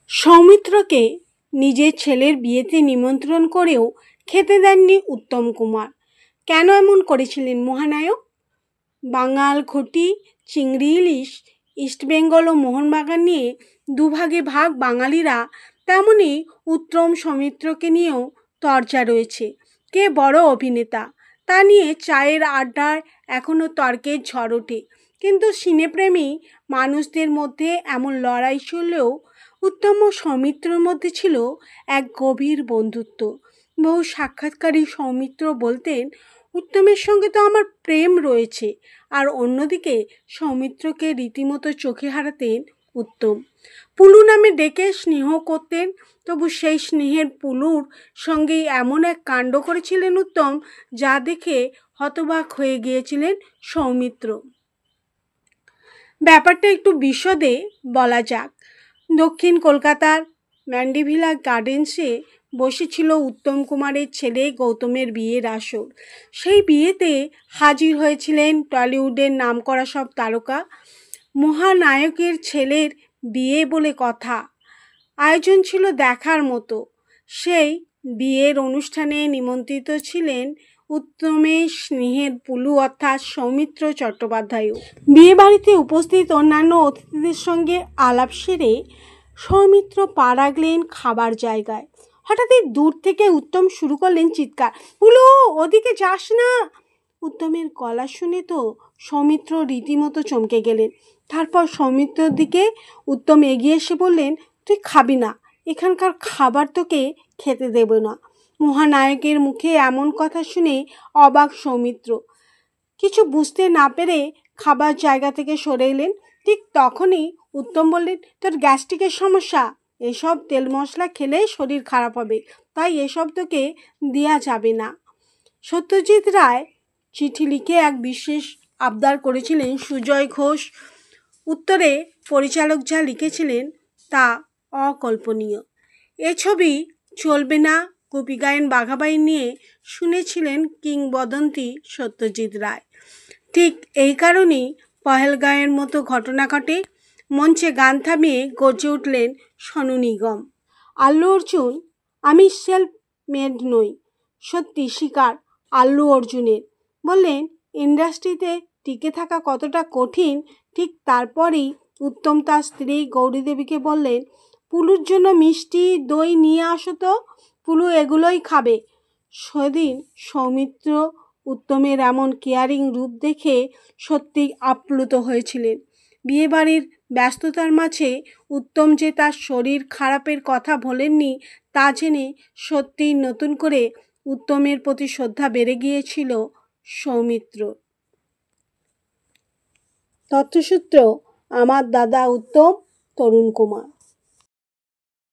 সৌমিত্রকে নিজের ছেলের বিয়েতে নিমন্ত্রণ করেও খেতে দেননি উত্তম কুমার। কেন এমন করেছিলেন মহানায়ক? বাঙাল ঘটি, চিংড়ি ইলিশ, ইস্টবেঙ্গল ও মোহনবাগান নিয়ে দুভাগে ভাগ বাঙালিরা, তেমনি উত্তম সৌমিত্রকে নিয়েও চর্চা রয়েছে। কে বড় অভিনেতা তা নিয়ে চায়ের আড্ডায় এখনও তর্কের ঝড় ওঠে। কিন্তু সিনেপ্রেমী মানুষদের মধ্যে এমন লড়াই চললেও উত্তম ও সৌমিত্রর মধ্যে ছিল এক গভীর বন্ধুত্ব। বহু সাক্ষাৎকারী সৌমিত্র বলতেন, উত্তমের সঙ্গে তো আমার প্রেম রয়েছে, আর অন্যদিকে সৌমিত্রকে রীতিমতো চোখে হারাতেন উত্তম। পুলু নামে ডেকে স্নেহ করতেন, তবু সেই স্নেহের পুলুর সঙ্গেই এমন এক কাণ্ড করেছিলেন উত্তম, যা দেখে হতবাক হয়ে গিয়েছিলেন সৌমিত্র। ব্যাপারটা একটু বিশদে বলা যাক। দক্ষিণ কলকাতার ম্যান্ডিভিলা গার্ডেন্সে বসেছিল উত্তম কুমারের ছেলে গৌতমের বিয়ের আসর। সেই বিয়েতে হাজির হয়েছিলেন টলিউডের নামকরা সব তারকা। মহানায়কের ছেলের বিয়ে বলে কথা, আয়োজন ছিল দেখার মতো। সেই বিয়ের অনুষ্ঠানে নিমন্ত্রিত ছিলেন উত্তমের স্নেহের পুলু অর্থাৎ সৌমিত্র চট্টোপাধ্যায়ও। বিয়ে বাড়িতে উপস্থিত অন্যান্য অতিথিদের সঙ্গে আলাপ সেরে সৌমিত্র পা রাখলেন খাবার জায়গায়। হঠাৎই দূর থেকে উত্তম শুরু করলেন চিৎকার, পুলু ওদিকে যাস না। উত্তমের গলা শুনে তো সৌমিত্র রীতিমতো চমকে গেলেন। তারপর সৌমিত্রর দিকে উত্তম এগিয়ে এসে বললেন, তুই খাবি না, এখানকার খাবার তোকে খেতে দেব না। মহানায়কের মুখে এমন কথা শুনে অবাক সৌমিত্র। কিছু বুঝতে না পেরে খাবার জায়গা থেকে সরে এলেন। ঠিক তখনই উত্তম বললেন, তোর গ্যাস্ট্রিকের সমস্যা, এসব তেল মশলা খেলে শরীর খারাপ হবে, তাই এসব তোকে দেওয়া যাবে না। সত্যজিৎ রায় চিঠি লিখে এক বিশেষ আবদার করেছিলেন সুজয় ঘোষ। উত্তরে পরিচালক যা লিখেছিলেন তা অকল্পনীয়। এ ছবি চলবে না গোপী গায়েন বাঘাবাই নিয়ে শুনেছিলেন কিংবদন্তি সত্যজিৎ রায়। ঠিক এই কারণেই পহেলগাঁয়ের মতো ঘটনা ঘটে। মঞ্চে গান থামিয়ে গর্জে উঠলেন সোনু নিগম। আল্লু অর্জুন, আমি সেলফ মেড নই, সত্যি স্বীকার আল্লু অর্জুনের। বললেন, ইন্ডাস্ট্রিতে টিকে থাকা কতটা কঠিন। ঠিক তারপরেই উত্তম তার স্ত্রী গৌরী দেবীকে বললেন, পুলুর জন্য মিষ্টি দই নিয়ে আসো তো, পুলু এগুলোই খাবে। সেদিন সৌমিত্র উত্তমের এমন কেয়ারিং রূপ দেখে সত্যি আপ্লুত হয়েছিলেন। বিয়েবাড়ির ব্যস্ততার মাঝে উত্তম যে তার শরীর খারাপের কথা বলেননি, তা জেনে সত্যিই নতুন করে উত্তমের প্রতি শ্রদ্ধা বেড়ে গিয়েছিল সৌমিত্র। তথ্যসূত্র আমার দাদা উত্তম তরুণ কুমার।